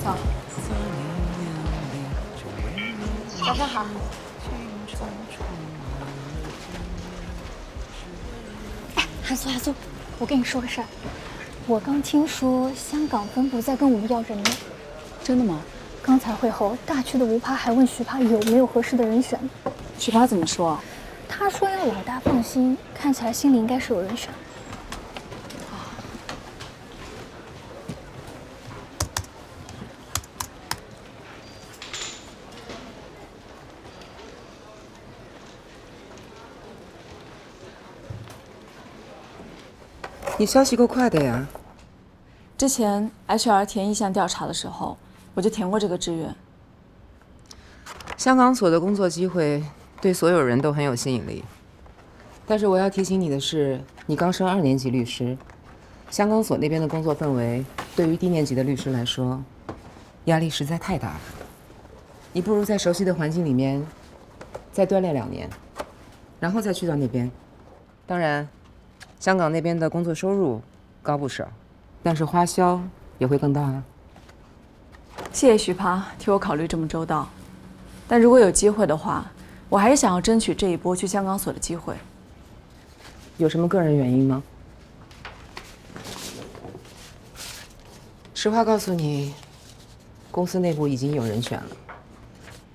早。早上好。哎，韩苏，我跟你说个事儿，我刚听说香港分部在跟我们要人呢。真的吗？刚才会后，大区的吴趴还问徐趴有没有合适的人选。徐趴怎么说？他说要老大放心，看起来心里应该是有人选。你消息够快的呀！之前 HR 填意向调查的时候，我就填过这个志愿。香港所的工作机会对所有人都很有吸引力，但是我要提醒你的是，你刚升2年级律师，香港所那边的工作氛围对于低年级的律师来说，压力实在太大了。你不如在熟悉的环境里面再锻炼2年，然后再去到那边。当然，香港那边的工作收入高不少，但是花销也会更大啊。谢谢徐趴替我考虑这么周到，但如果有机会的话，我还是想要争取这一波去香港所的机会。有什么个人原因吗？实话告诉你，公司内部已经有人选了，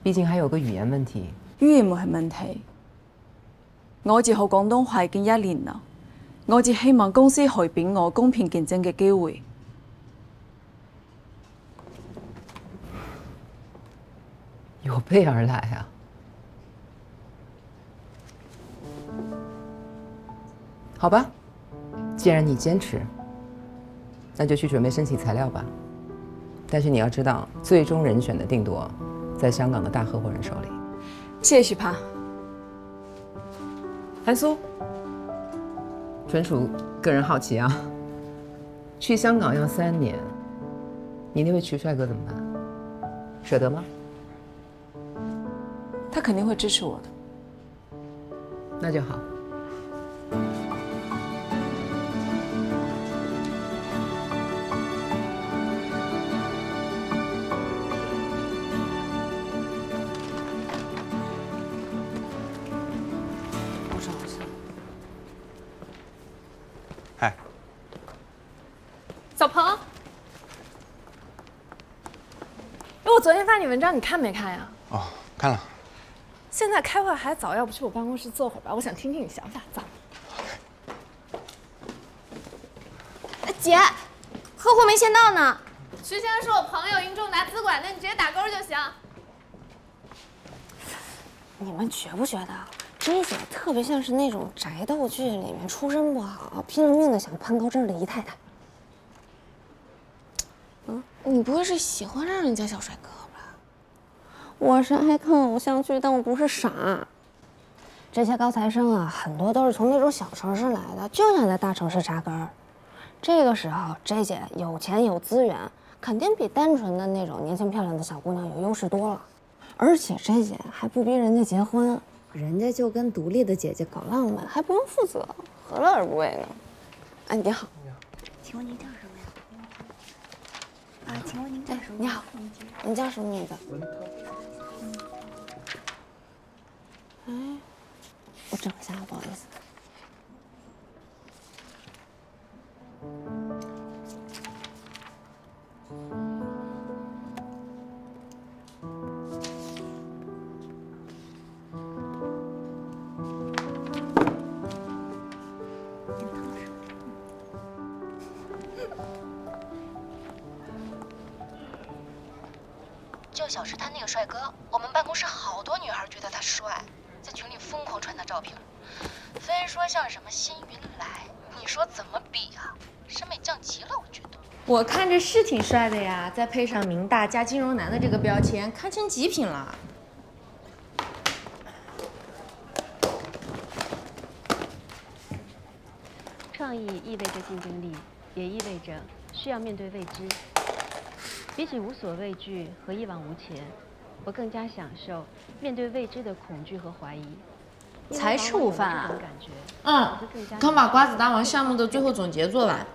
毕竟还有个语言问题。語言冇係問題，我自學廣東話已經1年啦，我只希望公司可以俾我公平競爭嘅機會。有备而来啊！好吧，既然你坚持，那就去准备申请材料吧。但是你要知道，最终人选的定夺在香港的大合伙人手里。謝謝徐趴。韩苏，纯属个人好奇啊。去香港要3年，你那位徐帅哥怎么办？舍得吗？他肯定会支持我的。那就好。我找一下。嗨，小鹏，我昨天发你文章，你看没看呀？哦，看了。现在开会还早，要不去我办公室坐会儿吧？我想听听你想法，咋？姐，客户没签到呢。徐先生是我朋友，应仲达资管的，你直接打勾就行。你们觉不觉得这姐特别像是那种宅斗剧里面出身不好，拼了命的想攀高枝的姨太太？你不会是喜欢上人家小帅哥吧？我是爱看偶像剧，但我不是傻。这些高材生啊，很多都是从那种小城市来的，就想在大城市扎根儿。这个时候，这姐有钱有资源，肯定比单纯的那种年轻漂亮的小姑娘有优势多了。而且这姐还不逼人家结婚，人家就跟独立的姐姐搞浪漫，还不用负责，何乐而不为呢？哎，你好，请问您叫什么呀？请问您叫什么？你好，你叫什么名字？哎，我整一下，不好意思。就《小吃摊》那个帅哥，我们办公室好多女孩觉得他帅，在群里疯狂传他照片，非说像什么辛云来，你说怎么比啊？审美降级了，我觉得。我看着是挺帅的呀，再配上明大加金融男的这个标签，堪称极品了。创意意味着竞争力，也意味着需要面对未知。比起无所畏惧和一往无前，我更加享受面对未知的恐惧和怀疑。才吃午饭啊？嗯，刚把瓜子大王项目的最后总结做完。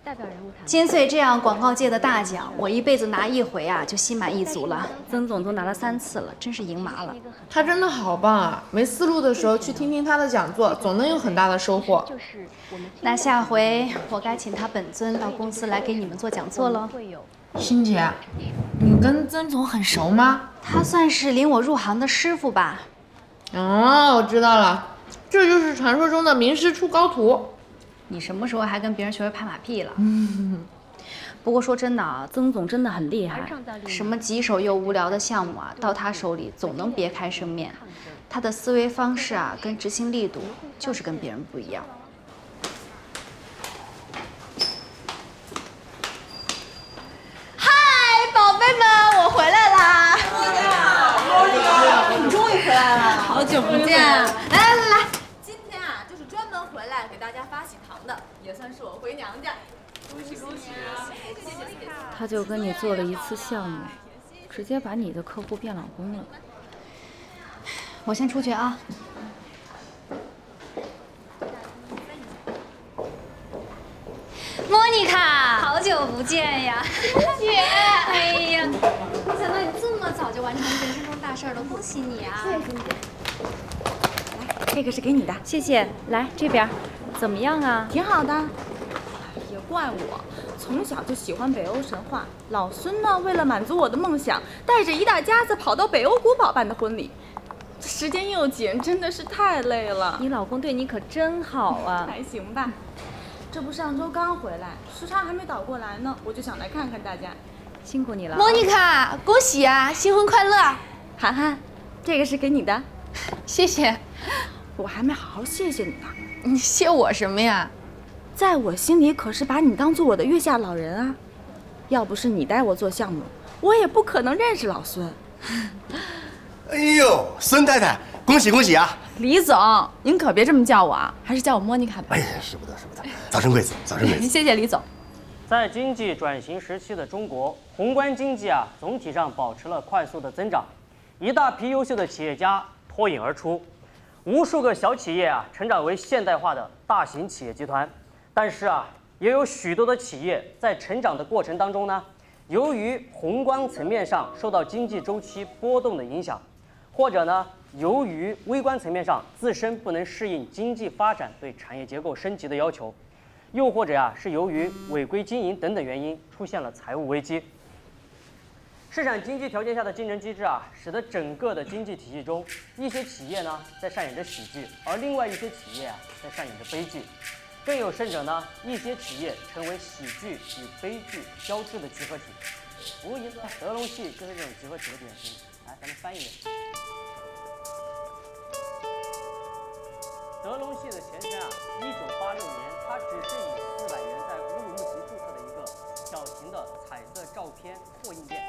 代表人物谈。金穗这样广告界的大奖，我一辈子拿一回啊，就心满意足了。曾总都拿了3次了，真是赢麻了。他真的好棒啊！没思路的时候去听听他的讲座，总能有很大的收获。就是我们那下回我该请他本尊到公司来给你们做讲座喽。会有欣姐，你跟曾总很熟吗？他算是领我入行的师傅吧。哦，我知道了，这就是传说中的名师出高徒。你什么时候还跟别人学会拍马屁了？不过说真的啊，曾总真的很厉害，什么棘手又无聊的项目啊，到他手里总能别开生面。他的思维方式啊，跟执行力度就是跟别人不一样。嗨，宝贝们，我回来啦！你终于回来了，好久不见！来。今天啊，就是专门回来给大家发喜糖的，也算是我回娘家。恭喜恭喜！谢谢。他就跟你做了一次项目，直接把你的客户变老公了。我先出去啊。莫妮卡，好久不见呀，姐！哎呀，没想到你这么早就完成人生中大事了，恭喜你啊！谢谢欣姐。这个是给你的，谢谢。来这边，怎么样啊？挺好的。也怪我，从小就喜欢北欧神话。老孙呢，为了满足我的梦想，带着一大家子跑到北欧古堡办的婚礼。时间又紧，真的是太累了。你老公对你可真好啊。还行吧。这不上周刚回来，时差还没倒过来呢，我就想来看看大家。辛苦你了。莫妮卡，恭喜啊，新婚快乐！涵涵，这个是给你的，谢谢。我还没好好谢谢你呢。你谢我什么呀？在我心里可是把你当做我的月下老人啊！要不是你带我做项目，我也不可能认识老孙。哎呦，孙太太，恭喜恭喜啊！李总，您可别这么叫我啊，还是叫我莫妮卡吧。哎呀，使不得使不得，早生贵子，早生贵子。谢谢李总。在经济转型时期的中国，宏观经济总体上保持了快速的增长，一大批优秀的企业家脱颖而出，无数个小企业成长为现代化的大型企业集团。但是也有许多的企业在成长的过程当中呢，由于宏观层面上受到经济周期波动的影响，或者呢，由于微观层面上自身不能适应经济发展对产业结构升级的要求，又或者是由于违规经营等等原因出现了财务危机。市场经济条件下的竞争机制使得整个的经济体系中，一些企业呢在上演着喜剧，而另外一些企业在上演着悲剧。更有甚者呢，一些企业成为喜剧与悲剧交织的集合体。无疑，德隆系就是这种集合体的典型。来，咱们翻译一下。德隆系的前身1986年，它只是以400元在乌鲁木齐注册的一个小型的彩色照片拓印店。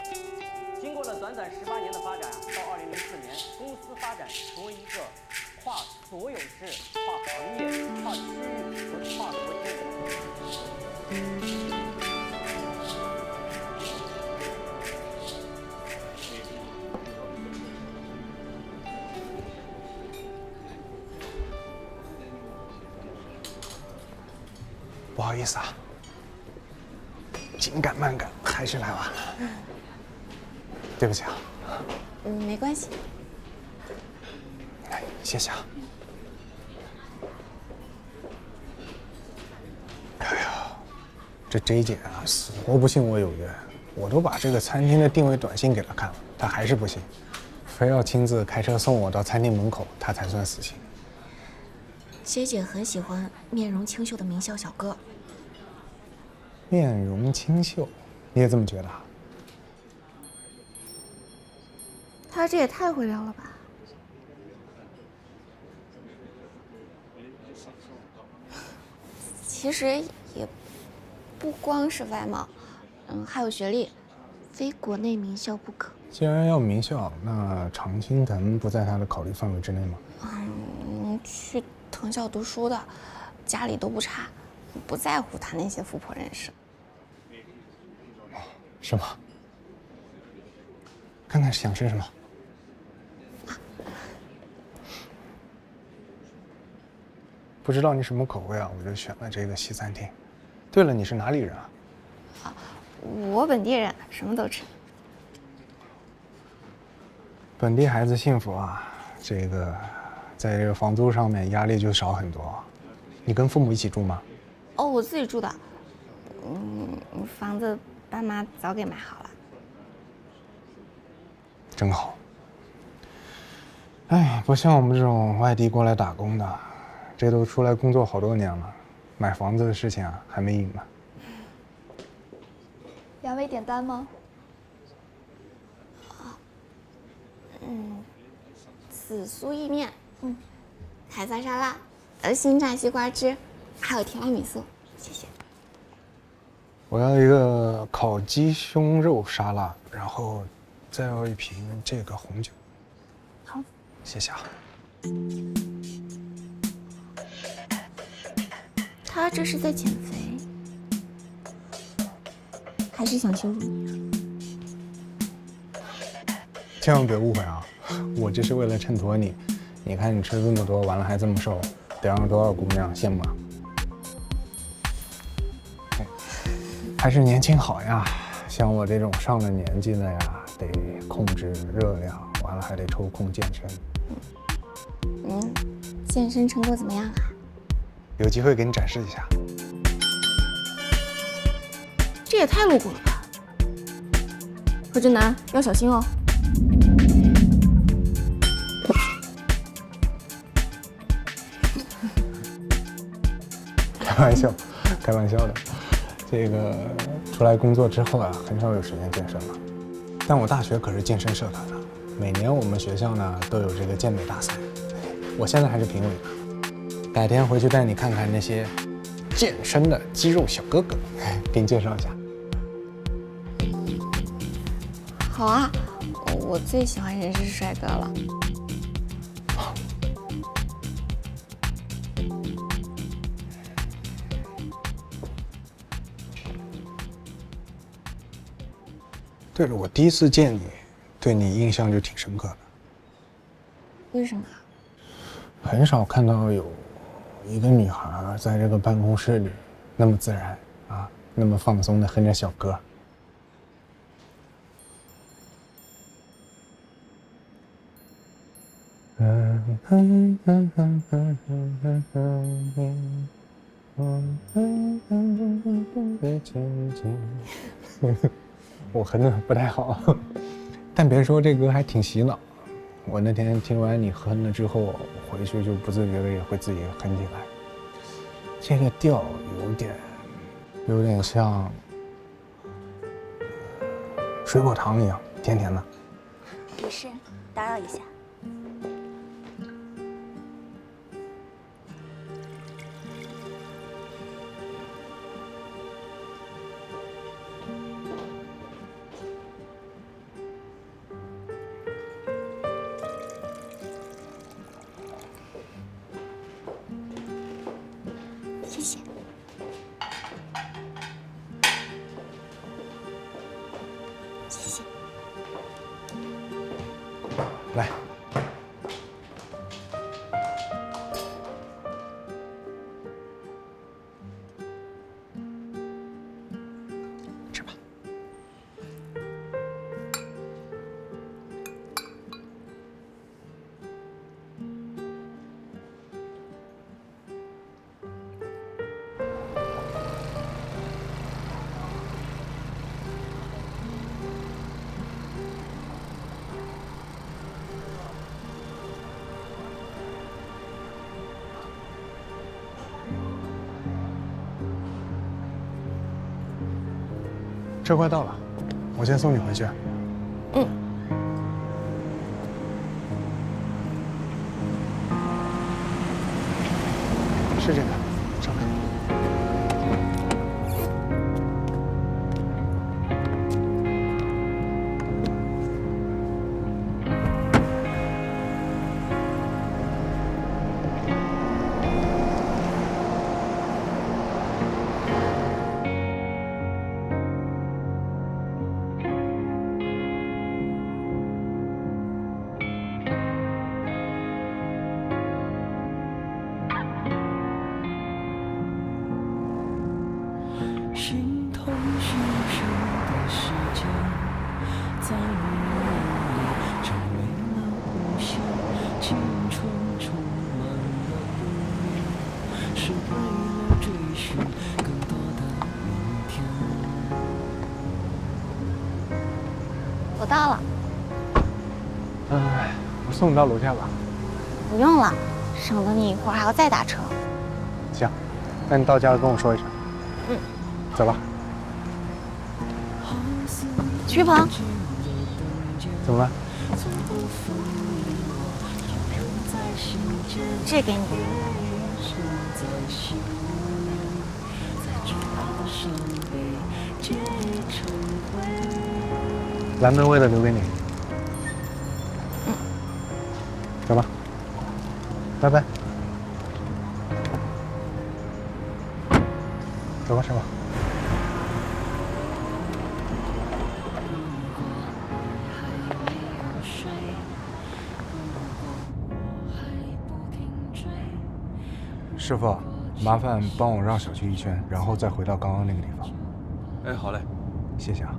经过了短短18年的发展，到2004年，公司发展成为一个跨所有制、跨行业、跨区域和跨国界的。不好意思啊，紧赶慢赶，还是来晚了，对不起啊。没关系。哎，谢谢啊。哎呀，这 J 姐死活不信我有约，我都把这个餐厅的定位短信给她看了，她还是不信，非要亲自开车送我到餐厅门口，她才算死心。J 姐很喜欢面容清秀的名校小哥。面容清秀，你也这么觉得啊？他这也太会聊了吧！其实也不光是外貌，还有学历，非国内名校不可。既然要名校，那常青藤不在他的考虑范围之内吗？去藤校读书的，家里都不差，不在乎他那些富婆认识。是吗？看看想吃什么。不知道你什么口味啊，我就选了这个西餐厅。对了，你是哪里人啊？我本地人，什么都吃。本地孩子幸福啊，这个在这个房租上面压力就少很多。你跟父母一起住吗？哦，我自己住的。房子爸妈早给买好了。真好。哎，不像我们这种外地过来打工的，这都出来工作好多年了，买房子的事情啊还没影呢。两位点单吗？紫苏意面，海藻沙拉，新炸西瓜汁，还有提拉米苏，谢谢。我要一个烤鸡胸肉沙拉，然后再要一瓶这个红酒。好，谢谢啊。他这是在减肥，还是想羞辱你啊？千万别误会啊，我这是为了衬托你。你看你吃这么多，完了还这么瘦，得让多少姑娘羡慕啊！还是年轻好呀，像我这种上了年纪的呀，得控制热量，完了还得抽空健身。健身成果怎么样啊？有机会给你展示一下。这也太露骨了吧！何振南要小心哦。开玩笑，开玩笑的。这个出来工作之后啊，很少有时间健身了。但我大学可是健身社团的，每年我们学校呢都有这个健美大赛，我现在还是评委呢。改天回去带你看看那些健身的肌肉小哥哥，给你介绍一下。好啊，我最喜欢人是帅哥了。对了，我第一次见你，对你印象就挺深刻的。为什么？很少看到有一个女孩在这个办公室里那么自然啊，那么放松的哼着小歌。我哼的不太好，但别说这歌还挺洗脑。我那天听完你哼了之后，回去就不自觉的也会自己哼起来。这个调有点像水果糖一样，甜甜的。没事，打扰一下。谢谢。谢谢。来。吃吧。车快到了，我先送你回去。是这个，上面。我到了。我送你到楼下吧。不用了，省得你一会儿还要再打车。行，那你到家了跟我说一声。嗯，走吧。曲鹏，怎么了？这给你。蓝莓味的留给你。嗯。走吧。拜拜。走吧，师傅。师傅，麻烦帮我绕小区一圈，然后再回到刚刚那个地方。哎，好嘞，谢谢啊。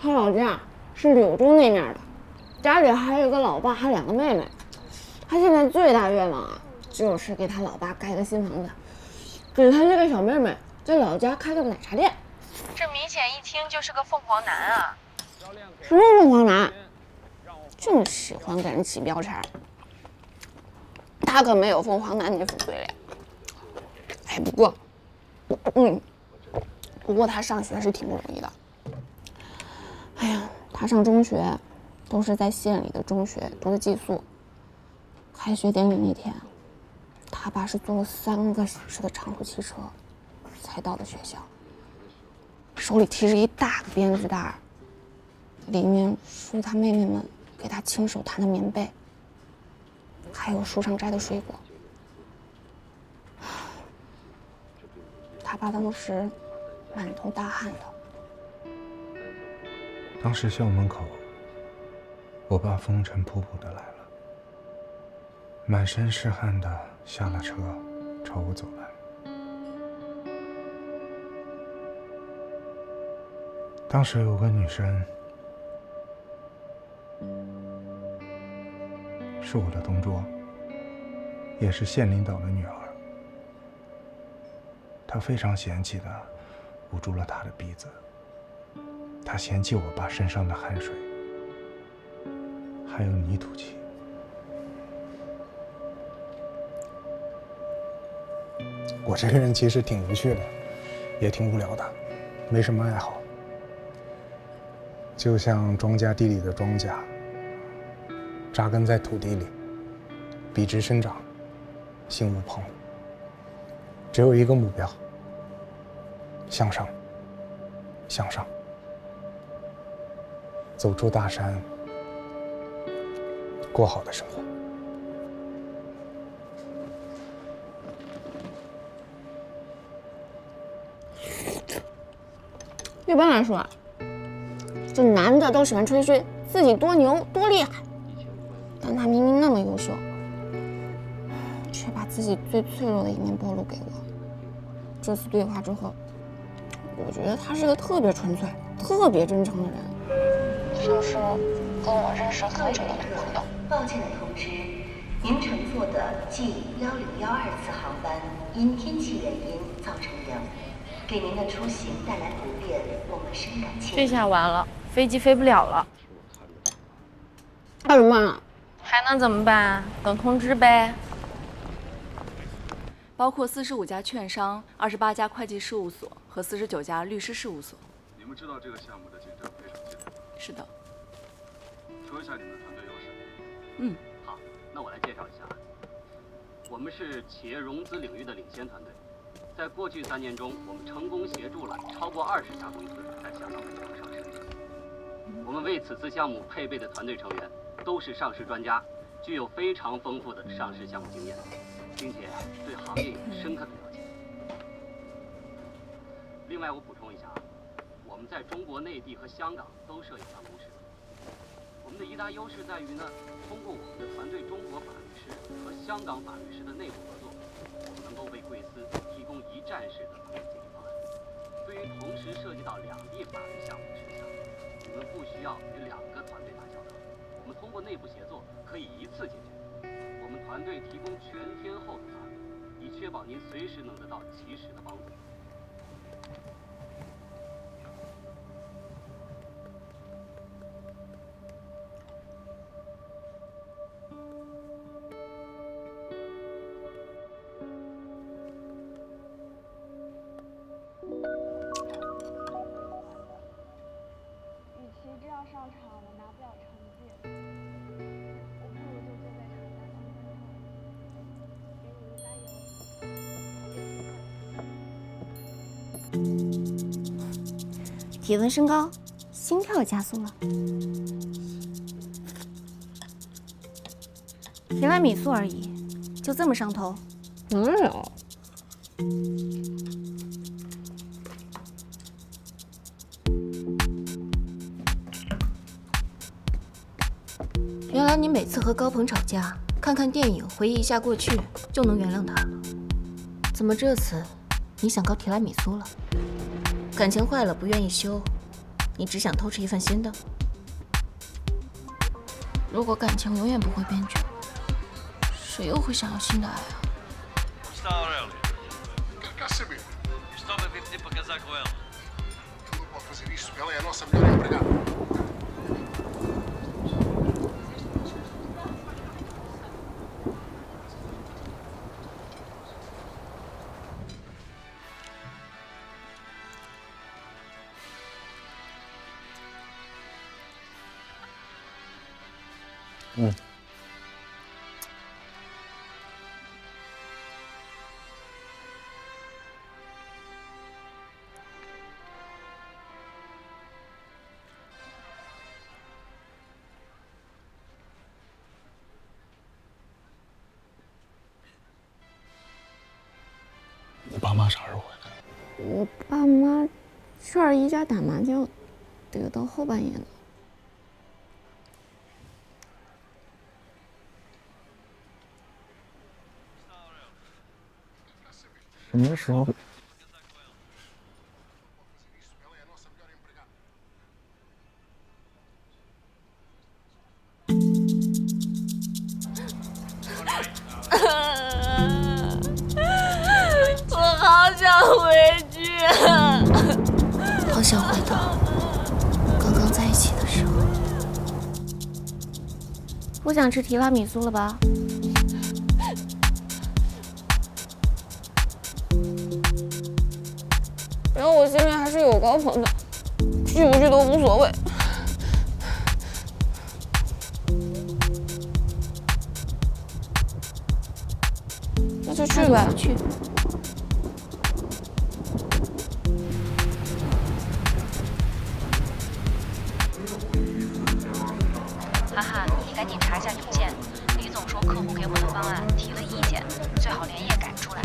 他老家是柳州那面的，家里还有一个老爸，还2个妹妹。他现在最大愿望啊，就是给他老爸盖个新房子，给他这个小妹妹在老家开个奶茶店。这明显一听就是个凤凰男啊！什么凤凰男？这么喜欢给人起标签。他可没有凤凰男那副嘴脸。哎，不过他上学是挺不容易的。哎呀，他上中学都是在县里的中学读的寄宿。开学典礼那天，他爸是坐了3个小时的长途汽车才到的学校，手里提着一大个编织袋，里面是他妹妹们给他亲手弹的棉被，还有树上摘的水果。他爸当时满头大汗的。当时校门口，我爸风尘仆仆的来了，满身是汗的下了车，朝我走来。当时有个女生，是我的同桌，也是县领导的女儿。她非常嫌弃的捂住了她的鼻子。他嫌弃我爸身上的汗水，还有泥土气。我这个人其实挺无趣的，也挺无聊的，没什么爱好。就像庄稼地里的庄稼，扎根在土地里，笔直生长，心无旁骛，只有一个目标：向上，向上。走出大山，过好的生活。一般来说啊，这男的都喜欢吹嘘自己多牛多厉害，但他明明那么优秀，却把自己最脆弱的一面暴露给我。这次对话之后，我觉得他是个特别纯粹、特别真诚的人。像是跟我认识很久的男朋友。抱歉的通知，您乘坐的 G1012次航班因天气原因造成延误，给您的出行带来不便，我们深感歉意。这下完了，飞机飞不了了。那怎么办啊？还能怎么办？等通知呗。包括45家券商、28家会计事务所和49家律师事务所。你们知道这个项目的竞争非常激烈吗？是的。说一下你们的团队优势。嗯，好，那我来介绍一下。我们是企业融资领域的领先团队，在过去3年中，我们成功协助了超过20家公司在香港本场上市。我们为此次项目配备的团队成员都是上市专家，具有非常丰富的上市项目经验，并且对行业有深刻的了解。另外，我补充一下啊，我们在中国内地和香港都设有办公室。我们的一大优势在于呢，通过我们的团队中国法律师和香港法律师的内部合作，我们能够为贵司提供一站式的法律解决方案。对于同时涉及到2地法律项目的事项，我们不需要与2个团队打交道，我们通过内部协作可以一次解决。我们团队提供全天候的法律，以确保您随时能得到及时的帮助。上场我拿不了成绩，我不如就坐在场下当观众，给你们加油。体温升高，心跳加速了。提拉米苏而已，就这么上头？哪有？原来你每次和高鹏吵架，看看电影，回忆一下过去，就能原谅他了。怎么这次你想搞提拉米苏了？感情坏了不愿意修，你只想偷吃一份新的？如果感情永远不会变久，谁又会想要新的爱啊？你爸妈啥时候回来？我爸妈去二姨家打麻将，得到后半夜呢。什么时候？我好想回去啊！好想回到刚刚在一起的时候。不想吃提拉米苏了吧？然后我心里还是有高鹏的，去不去都无所谓。那就去呗。去。涵涵，你赶紧查一下邮件。李总说客户给我的方案提了意见，最好连夜改出来。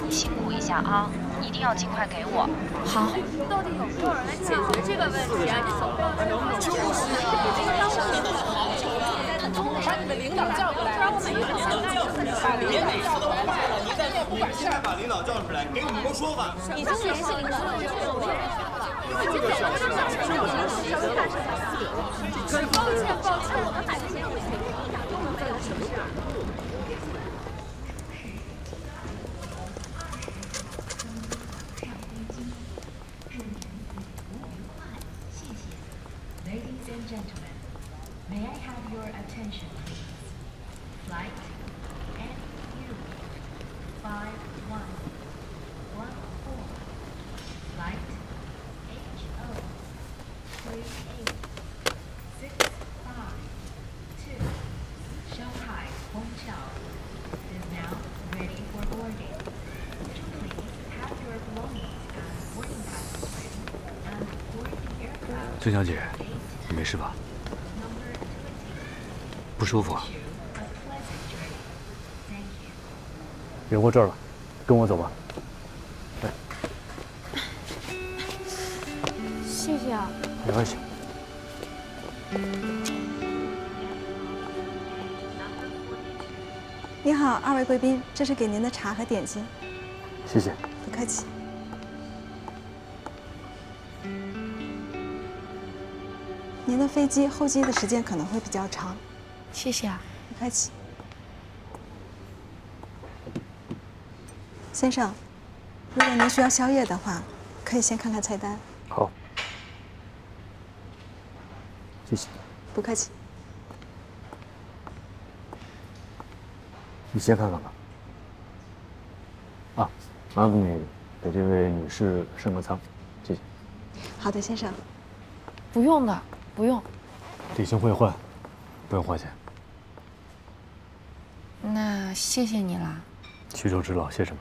你辛苦一下啊，一定要尽快给我。好。到底有没有人来解决这个问题啊？你总不能就是把你的领导叫过来，不然我每一场把领导叫过来，你在不管事儿，把领导叫出来，给我们个说法。已经联系领导了，抱歉，我们把这些事情都能为了什么事啊？ gentlemen, may I have your attention, please? Flight NU 5114. Flight HO 38652 Shanghai Hongqiao is now ready for boarding. Please have your belongings and boarding passes ready and board the aircraft. 郑小姐，你没事吧？不舒服啊？人过这儿了，跟我走吧。来，谢谢啊。没关系。你好，二位贵宾，这是给您的茶和点心。谢谢。不客气。您的飞机候机的时间可能会比较长。谢谢啊。不客气。先生，如果您需要宵夜的话，可以先看看菜单。好。谢谢。不客气。你先看看吧。啊，麻烦你给这位女士升个舱，谢谢。好的，先生。不用的，不用。地形会换，不用花钱。那谢谢你啦。屈肘之劳，谢什么？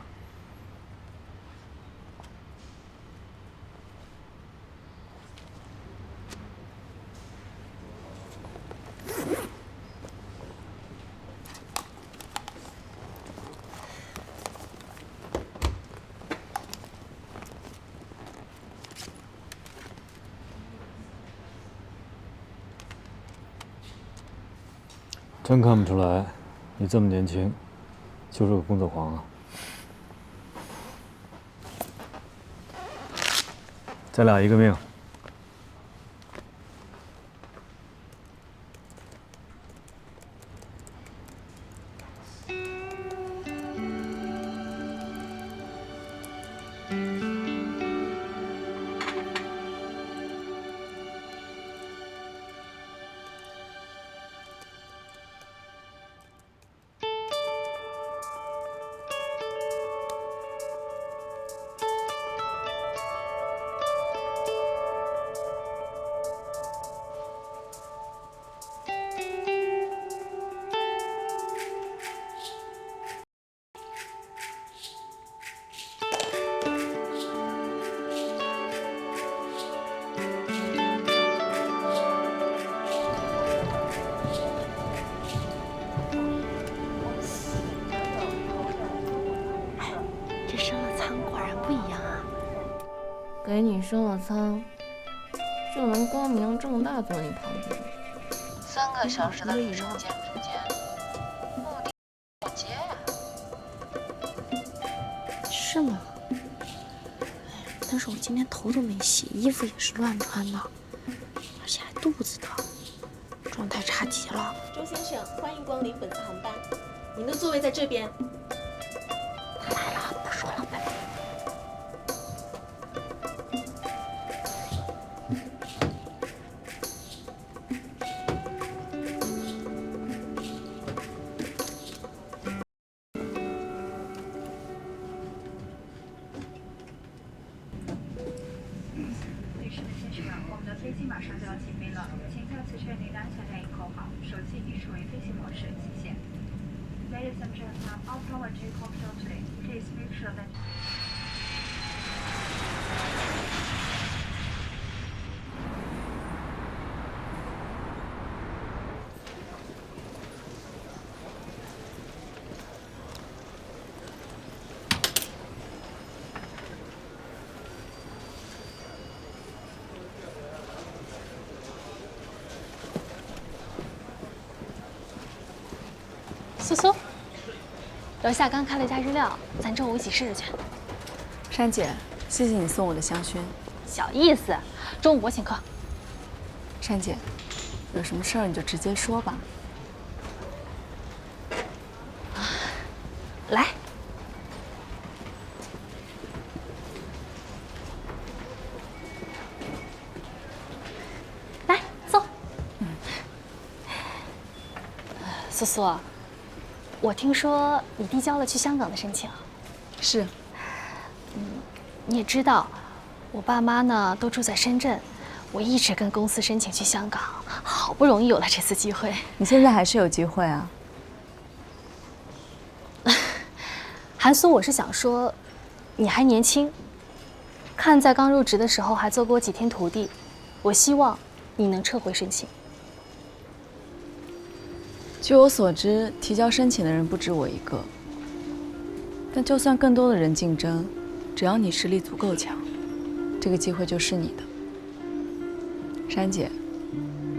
真看不出来，你这么年轻，就是个工作狂啊！咱俩一个命。给你升了舱，就能光明正大坐你旁边。3个小时的旅程间之间，目的过街呀？是吗？但是我今天头都没洗，衣服也是乱穿的，而且还肚子疼，状态差极了。周先生，欢迎光临本次航班，您的座位在这边。他来了，不说了，拜拜。飞机马上就要起飞了，请再次确定安全带已扣好，手机已处于飞行模式，谢谢。Ladies and gentlemen, all power take off shortly. Please make sure that. 苏苏，楼下刚开了一家日料，咱中午一起试试去。珊姐，谢谢你送我的香薰。小意思，中午我请客。珊姐，有什么事儿你就直接说吧。来，来坐。苏苏，我听说你递交了去香港的申请。是。你也知道，我爸妈呢都住在深圳，我一直跟公司申请去香港，好不容易有了这次机会。你现在还是有机会啊。韩苏，我是想说，你还年轻，看在刚入职的时候还做过几天徒弟，我希望你能撤回申请。据我所知，提交申请的人不止我一个。但就算更多的人竞争，只要你实力足够强，这个机会就是你的。珊姐，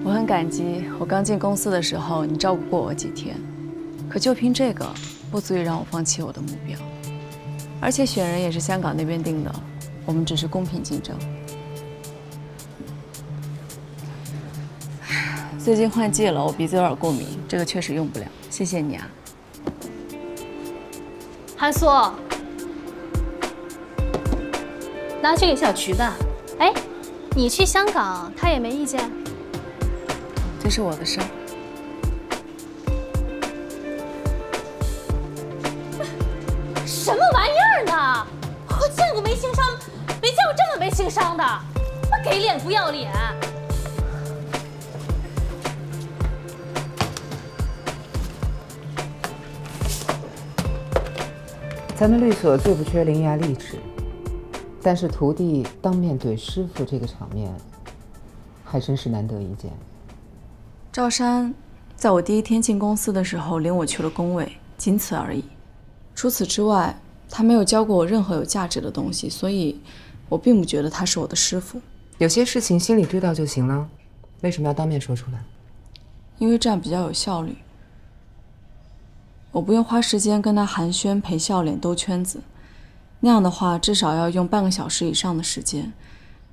我很感激我刚进公司的时候你照顾过我几天，可就凭这个，不足以让我放弃我的目标。而且选人也是香港那边定的，我们只是公平竞争。最近换季了，我鼻子有点过敏，这个确实用不了。谢谢你啊，韩苏。拿去给小瞿吧。哎，你去香港，他也没意见。这是我的事儿。什么玩意儿呢？我见过没情商，没见过这么没情商的，给脸不要脸。咱们律所最不缺伶牙俐齿，但是徒弟当面怼师傅这个场面，还真是难得一见。赵珊在我第一天进公司的时候领我去了工位，仅此而已。除此之外，他没有教过我任何有价值的东西，所以我并不觉得他是我的师傅。有些事情心里知道就行了，为什么要当面说出来？因为这样比较有效率。我不用花时间跟他寒暄、陪笑脸、兜圈子，那样的话至少要用半个小时以上的时间。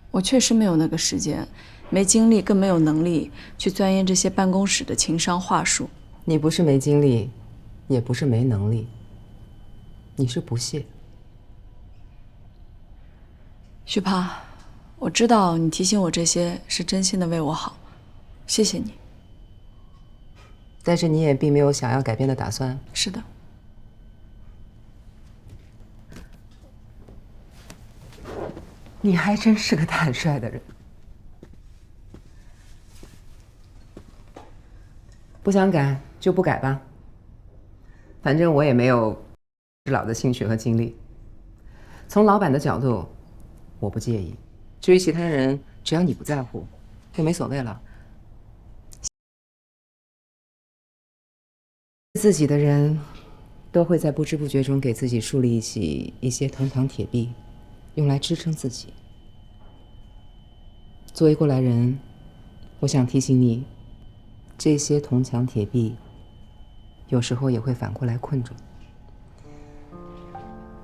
我确实没有那个时间，没精力，更没有能力去钻研这些办公室的情商话术。你不是没精力，也不是没能力，你是不屑。许帕，我知道你提醒我这些是真心的为我好，谢谢你。但是你也并没有想要改变的打算。是的。你还真是个坦率的人。不想改就不改吧，反正我也没有吃老的兴趣和精力。从老板的角度，我不介意。至于其他人，只要你不在乎，就没所谓了。自己的人都会在不知不觉中给自己树立起一些铜墙铁壁，用来支撑自己。作为过来人，我想提醒你，这些铜墙铁壁有时候也会反过来困住你，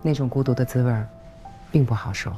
那种孤独的滋味并不好受。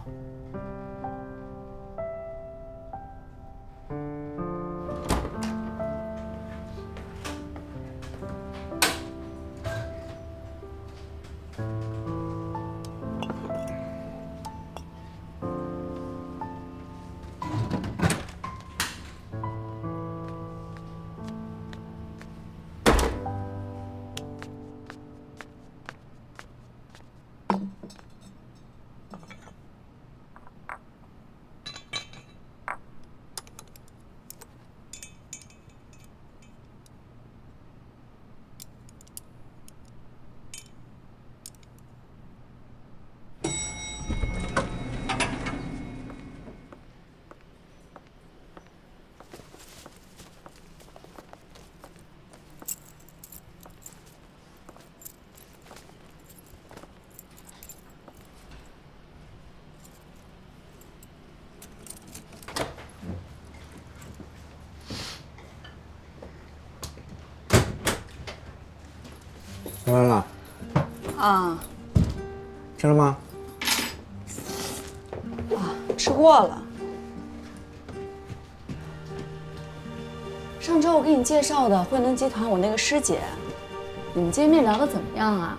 回来了。啊。吃了吗？吃过了。上周我给你介绍的慧能集团，我那个师姐，你们见面聊得怎么样啊？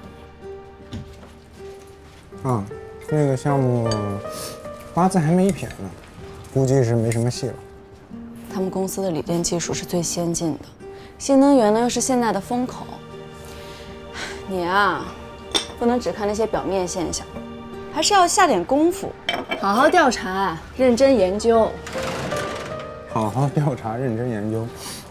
啊，那个项目八字还没一撇呢，估计是没什么戏了。他们公司的锂电技术是最先进的，新能源呢又是现在的风口，你啊，不能只看那些表面现象，还是要下点功夫，好好调查，认真研究。好好调查，认真研究。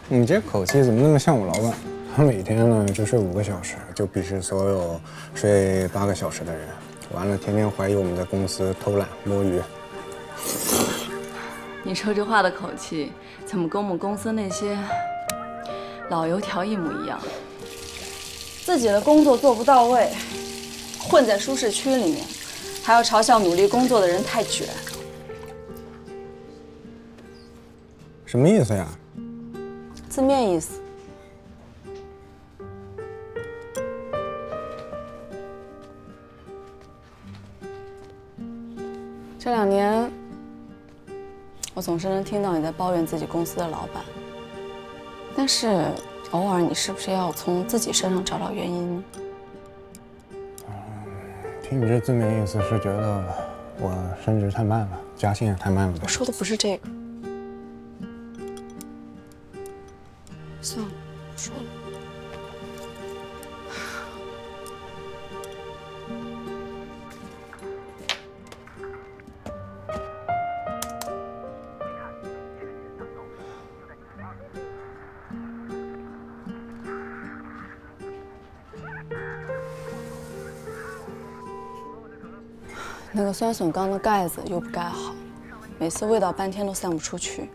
你这口气怎么那么像我老板？他每天呢就睡5个小时，就鄙视所有睡8个小时的人。完了，天天怀疑我们在公司偷懒摸鱼。你说这话的口气，怎么跟我们公司那些老油条一模一样？自己的工作做不到位，混在舒适区里面，还要嘲笑努力工作的人太卷。什么意思呀？字面意思。这2年，我总是能听到你在抱怨自己公司的老板，但是偶尔你是不是要从自己身上找找原因呢？听你这字面意思是觉得我升职太慢了，加薪也太慢了呗？我说的不是这个。算了，不说了。那个酸笋缸的盖子又不盖好，每次味道半天都散不出去。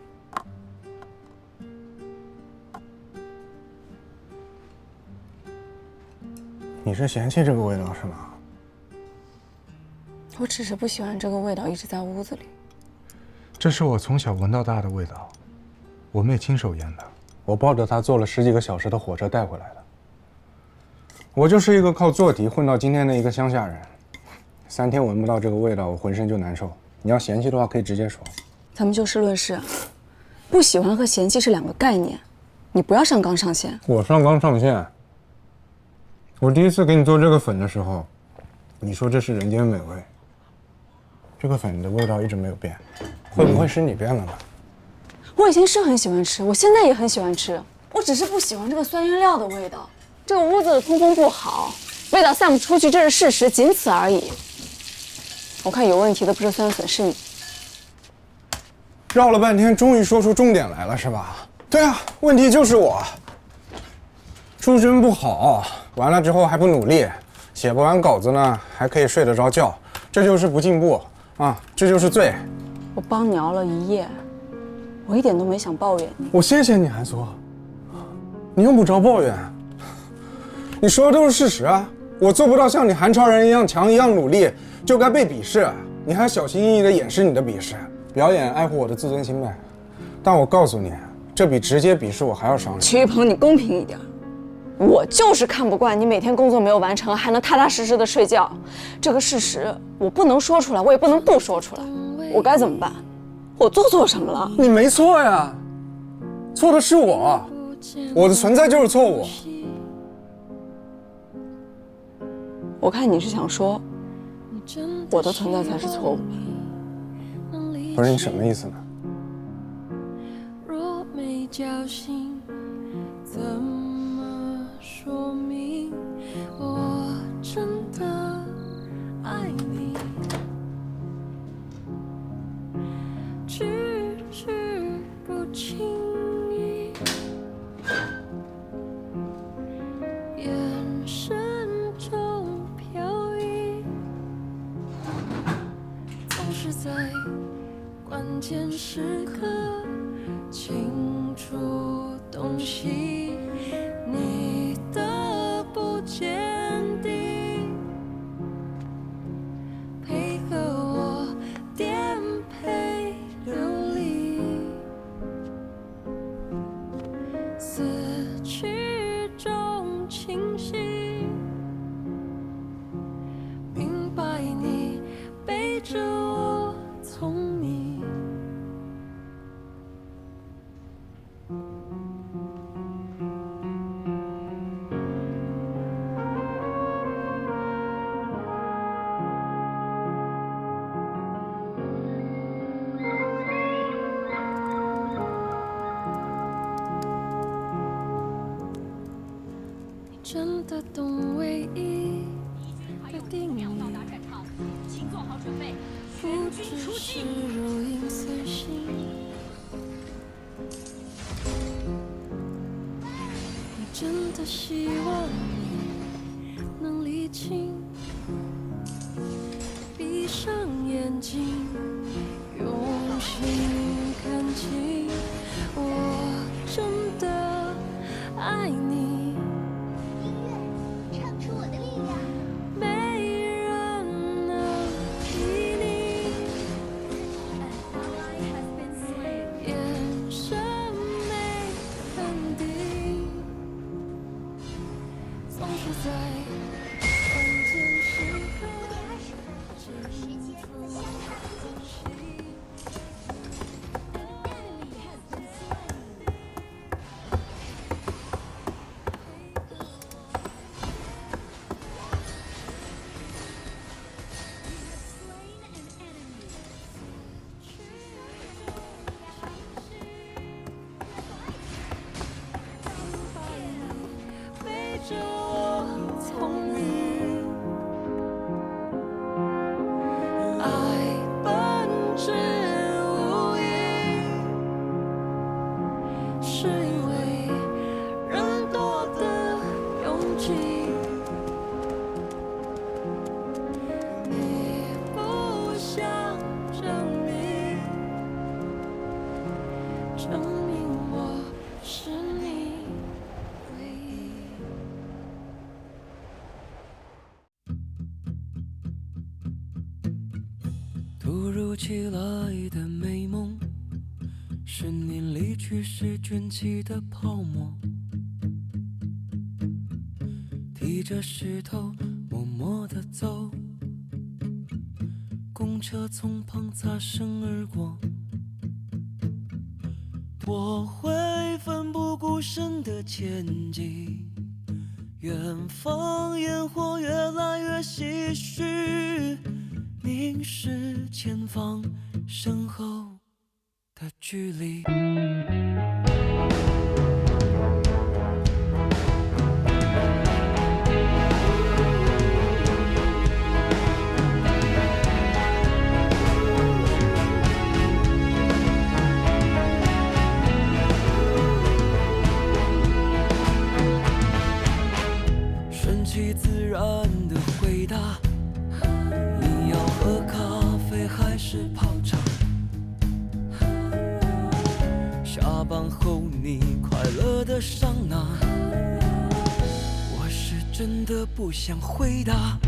你是嫌弃这个味道是吗？我只是不喜欢这个味道一直在屋子里。这是我从小闻到大的味道，我妹亲手腌的，我抱着它坐了10几个小时的火车带回来的。我就是一个靠做题混到今天的一个乡下人，3天闻不到这个味道，我浑身就难受。你要嫌弃的话，可以直接说。咱们就事论事，不喜欢和嫌弃是2个概念，你不要上纲上线。我上纲上线。我第一次给你做这个粉的时候，你说这是人间美味。这个粉的味道一直没有变，会不会是你变了呢？我以前是很喜欢吃，我现在也很喜欢吃，我只是不喜欢这个酸原料的味道。这个屋子的通风不好，味道散不出去，这是事实，仅此而已。我看有问题的不是酸笋，是你。绕了半天，终于说出重点来了，是吧？对啊，问题就是我，出身不好，完了之后还不努力，写不完稿子呢，还可以睡得着觉，这就是不进步啊，这就是罪。我帮你熬了1夜，我一点都没想抱怨你。我谢谢你还说，你用不着抱怨，你说的都是事实啊。我做不到像你韩超人一样强一样努力，就该被鄙视，你还小心翼翼地掩饰你的鄙视，表演爱护我的自尊心呗。但我告诉你，这比直接鄙视我还要伤人。曲一鹏，你公平一点。我就是看不惯你每天工作没有完成，还能踏踏实实的睡觉。这个事实我不能说出来，我也不能不说出来。我该怎么办？我做什么了？你没错呀，错的是我，我的存在就是错误。我看你是想说，我的存在才是错误。不是你什么意思呢？若没侥幸，怎么说明我真的爱你？句句不经意，眼神中飘逸，总是在关键时刻清楚洞悉你的不坚定，配合我颠沛流离，思绪中清晰，明白你背着我从你。真的懂唯一的定义，不只是如影随形。我真的希望你能理清，闭上眼睛，用心看清，我真的爱你。突如其来的美梦，10年离去时卷起的泡沫，提着石头默默地走，公车从旁擦身而过，我会奋不顾身地前进，远方烟火越来越唏嘘，凝视前方身后的距离。顺其自然的回答，你要喝咖啡还是泡茶？下班后你快乐的桑拿，我是真的不想回答。